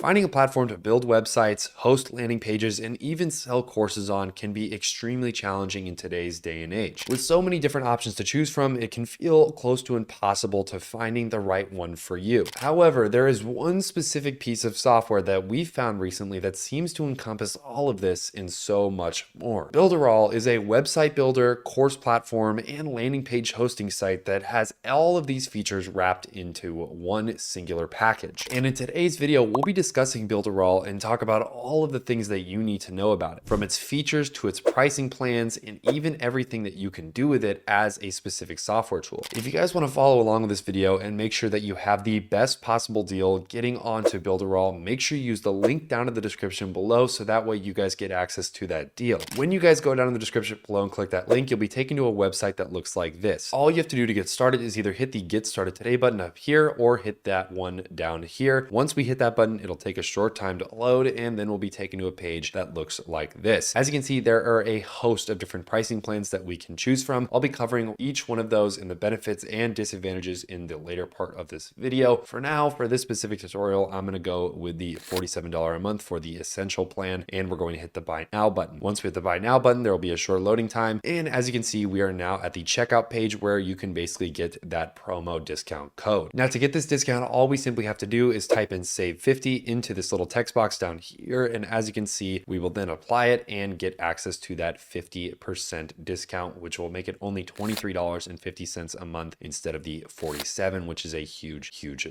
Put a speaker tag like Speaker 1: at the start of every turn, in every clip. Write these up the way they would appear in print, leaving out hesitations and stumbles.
Speaker 1: Finding a platform to build websites, host landing pages, and even sell courses on can be extremely challenging in today's day and age. With so many different options to choose from, it can feel close to impossible to finding the right one for you. However, there is one specific piece of software that we found recently that seems to encompass all of this and so much more. Builderall is a website builder, course platform, and landing page hosting site that has all of these features wrapped into one singular package. And in today's video, we'll be discussing Builderall and talk about all of the things that you need to know about it, from its features to its pricing plans, and even everything that you can do with it as a specific software tool. If you guys want to follow along with this video and make sure that you have the best possible deal getting onto Builderall, make sure you use the link down in the description below so that way you guys get access to that deal. When you guys go down in the description below and click that link, you'll be taken to a website that looks like this. All you have to do to get started is either hit the Get Started Today button up here or hit that one down here. Once we hit that button, it'll take a short time to load, and then we'll be taken to a page that looks like this. As you can see, there are a host of different pricing plans that we can choose from. I'll be covering each one of those and the benefits and disadvantages in the later part of this video. For now, for this specific tutorial, I'm going to go with the $47 a month for the essential plan, and we're going to hit the buy now button. Once we hit the buy now button, there will be a short loading time, and as you can see, we are now at the checkout page where you can basically get that promo discount code. Now, to get this discount, all we simply have to do is type in save 50 into this little text box down here, and as you can see, we will then apply it and get access to that 50% discount, which will make it only $23.50 a month instead of the $47, which is a huge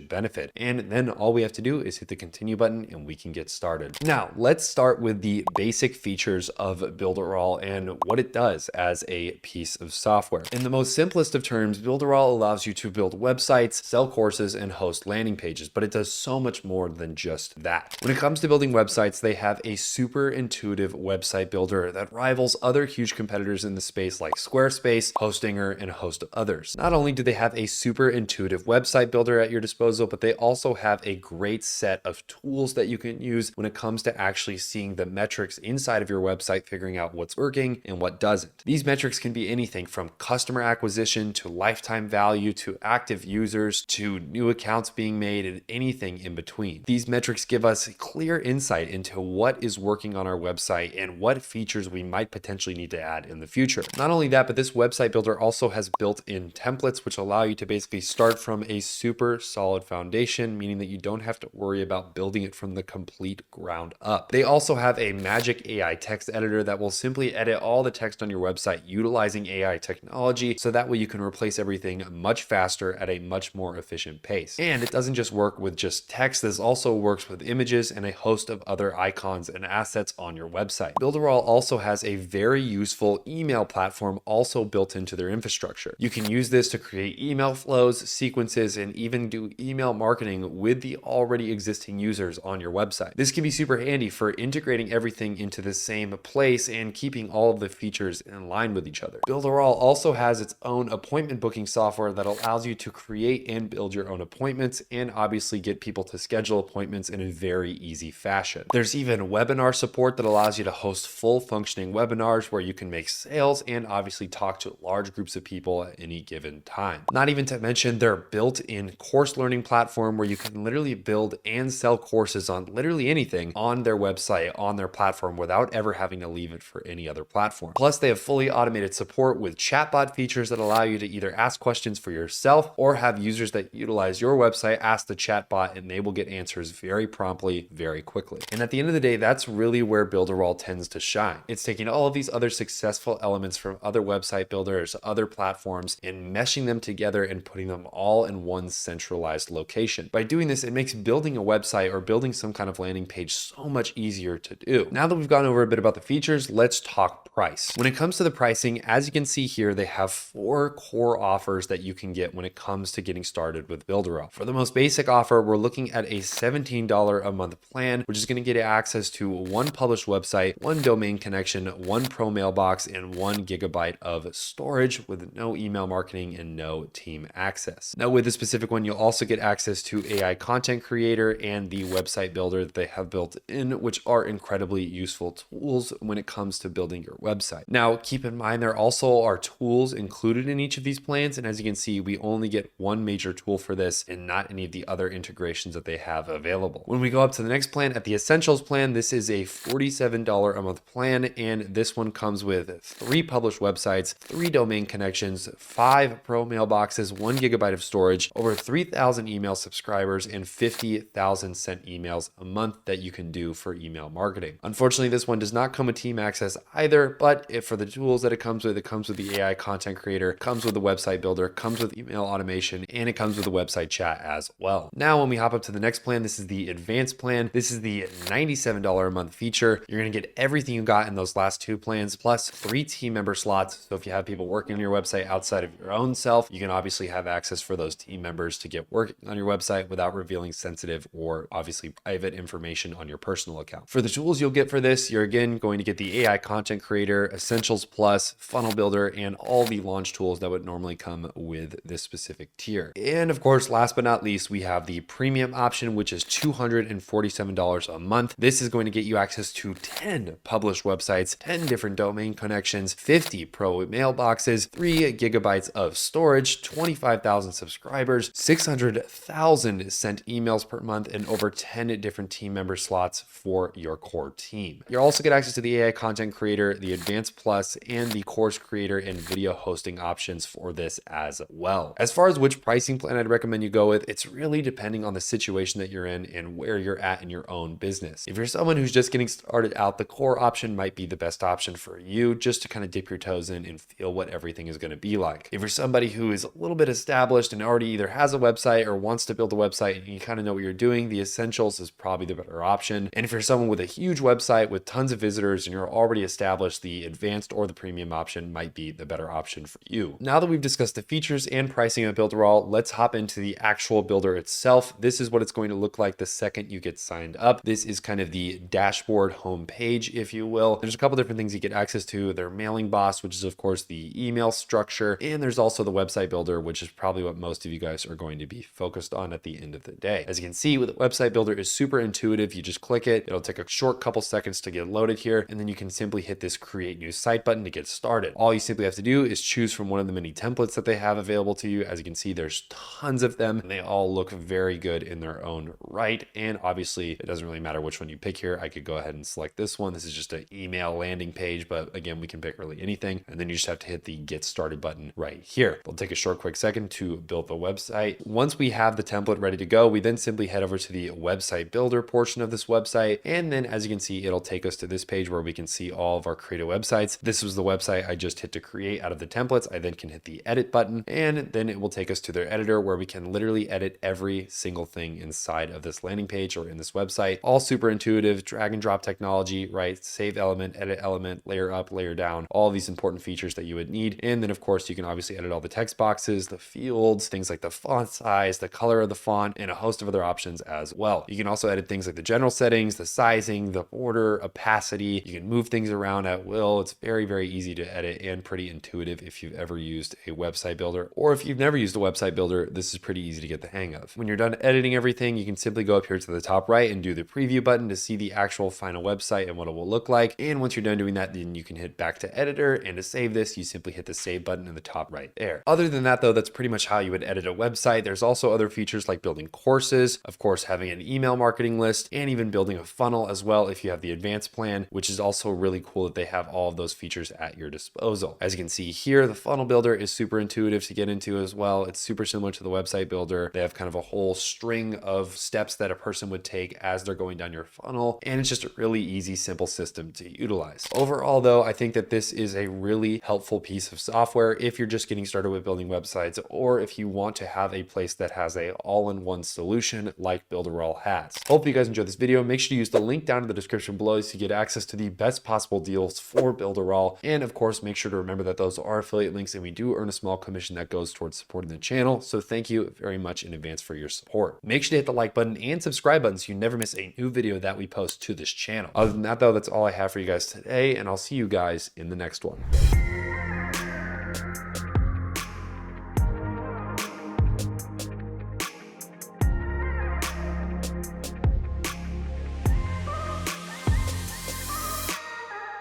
Speaker 1: benefit. And then all we have to do is hit the continue button and we can get started. Now, let's start with the basic features of Builderall and what it does as a piece of software. In the most simplest of terms, Builderall allows you to build websites, sell courses, and host landing pages, but it does so much more than just that. When it comes to building websites, they have a super intuitive website builder that rivals other huge competitors in the space like Squarespace, Hostinger, and a host of others. Not only do they have a super intuitive website builder at your disposal, but they also have a great set of tools that you can use when it comes to actually seeing the metrics inside of your website, figuring out what's working and what doesn't. These metrics can be anything from customer acquisition to lifetime value to active users to new accounts being made and anything in between. These metrics give us clear insight into what is working on our website and what features we might potentially need to add in the future. Not only that, but this website builder also has built-in templates which allow you to basically start from a super solid foundation, meaning that you don't have to worry about building it from the complete ground up. They also have a magic AI text editor that will simply edit all the text on your website utilizing AI technology, so that way you can replace everything much faster at a much more efficient pace. And it doesn't just work with just text, this also works with images and a host of other icons and assets on your website. Builderall also has a very useful email platform also built into their infrastructure. You can use this to create email flows, sequences, and even do email marketing with the already existing users on your website. This can be super handy for integrating everything into the same place and keeping all of the features in line with each other. Builderall also has its own appointment booking software that allows you to create and build your own appointments and obviously get people to schedule appointments in a very easy fashion. There's even webinar support that allows you to host full functioning webinars where you can make sales and obviously talk to large groups of people at any given time. Not even to mention their built-in course learning platform where you can literally build and sell courses on literally anything on their website, on their platform, without ever having to leave it for any other platform. Plus, they have fully automated support with chatbot features that allow you to either ask questions for yourself or have users that utilize your website ask the chatbot, and they will get answers very promptly, very quickly. And at the end of the day, that's really where Builderall tends to shine. It's taking all of these other successful elements from other website builders, other platforms, and meshing them together and putting them all in one centralized location. By doing this, it makes building a website or building some kind of landing page so much easier to do. Now that we've gone over a bit about the features, let's talk price. When it comes to the pricing, as you can see here, they have 4 core offers that you can get when it comes to getting started with Builderall. For the most basic offer, we're looking at a $17 a month plan, which is going to get you access to 1 published website, 1 domain connection, 1 pro mailbox, and 1 gigabyte of storage with no email marketing and no team access. Now with the specific one, you'll also get access to AI content creator and the website builder that they have built in, which are incredibly useful tools when it comes to building your website. Now, keep in mind, there also are tools included in each of these plans. And as you can see, we only get one major tool for this and not any of the other integrations that they have available. available. When we go up to the next plan at the Essentials plan, this is a $47 a month plan, and this one comes with 3 published websites, 3 domain connections, 5 pro mailboxes, 1 gigabyte of storage, over 3,000 email subscribers, and 50,000 sent emails a month that you can do for email marketing. Unfortunately, this one does not come with team access either, but for the tools that it comes with the AI content creator, comes with the website builder, comes with email automation, and it comes with the website chat as well. Now, when we hop up to the next plan, this is the advanced plan. This is the $97 a month feature. You're going to get everything you got in those last 2 plans, plus 3 team member slots. So if you have people working on your website outside of your own self, you can obviously have access for those team members to get working on your website without revealing sensitive or obviously private information on your personal account. For the tools you'll get for this, you're again going to get the AI content creator, Essentials Plus, funnel builder, and all the launch tools that would normally come with this specific tier. And of course, last but not least, we have the premium option, which is $247 a month. This is going to get you access to 10 published websites, 10 different domain connections, 50 pro mailboxes, 3 gigabytes of storage, 25,000 subscribers, 600,000 sent emails per month, and over 10 different team member slots for your core team. You'll also get access to the AI content creator, the advanced plus, and the course creator and video hosting options for this as well. As far as which pricing plan I'd recommend you go with, it's really depending on the situation that you're in and where you're at in your own business. If you're someone who's just getting started out, the core option might be the best option for you, just to kind of dip your toes in and feel what everything is going to be like. If you're somebody who is a little bit established and already either has a website or wants to build a website and you kind of know what you're doing, the Essentials is probably the better option. And if you're someone with a huge website with tons of visitors and you're already established, the advanced or the premium option might be the better option for you. Now that we've discussed the features and pricing of Builderall, let's hop into the actual builder itself. This is what it's going to look like the second you get signed up. This is kind of the dashboard homepage, if you will. There's a couple different things you get access to. Their mailing boss, which is of course the email structure, and there's also the website builder, which is probably what most of you guys are going to be focused on at the end of the day. As you can see, with the website builder is super intuitive. You just click it. It'll take a short couple seconds to get loaded here, and then you can simply hit this create new site button to get started. All you simply have to do is choose from one of the many templates that they have available to you. As you can see, there's tons of them, and they all look very good in their own right. And obviously, it doesn't really matter which one you pick here. I could go ahead and select this one. This is just an email landing page, but again, we can pick really anything. And then you just have to hit the get started button right here. It'll take a short, quick second to build the website. Once we have the template ready to go, we then simply head over to the website builder portion of this website. And then as you can see, it'll take us to this page where we can see all of our created websites. This was the website I just hit to create out of the templates. I then can hit the edit button, and then it will take us to their editor where we can literally edit every single thing inside of this landing page or in this website. All super intuitive, drag and drop technology, right? Save element, edit element, layer up, layer down, all these important features that you would need. And then of course, you can obviously edit all the text boxes, the fields, things like the font size, the color of the font, and a host of other options as well. You can also edit things like the general settings, the sizing, the border, opacity. You can move things around at will. It's very, very easy to edit and pretty intuitive if you've ever used a website builder, or if you've never used a website builder, this is pretty easy to get the hang of. When you're done editing everything, you can simply go up here to the top right and do the preview button to see the actual final website and what it will look like. And once you're done doing that, then you can hit back to editor, and to save this, you simply hit the save button in the top right there. Other than that though, that's pretty much how you would edit a website. There's also other features like building courses, of course, having an email marketing list, and even building a funnel as well if you have the advanced plan, which is also really cool that they have all of those features at your disposal. As you can see here, the funnel builder is super intuitive to get into as well. It's super similar to the website builder. They have kind of a whole string of steps that a person would take as they're going down your funnel, and it's just a really easy, simple system to utilize. Overall though, I think that this is a really helpful piece of software if you're just getting started with building websites, or if you want to have a place that has a all-in-one solution like Builderall has. Hope you guys enjoyed this video. Make sure to use the link down in the description below so you get access to the best possible deals for Builderall. And of course, make sure to remember that those are affiliate links and we do earn a small commission that goes towards supporting the channel. So thank you very much in advance for your support. Make sure to hit the like button and subscribe button so you never miss a new video that we post to this channel. Other than that though, that's all I have for you guys today, and I'll see you guys in the next one.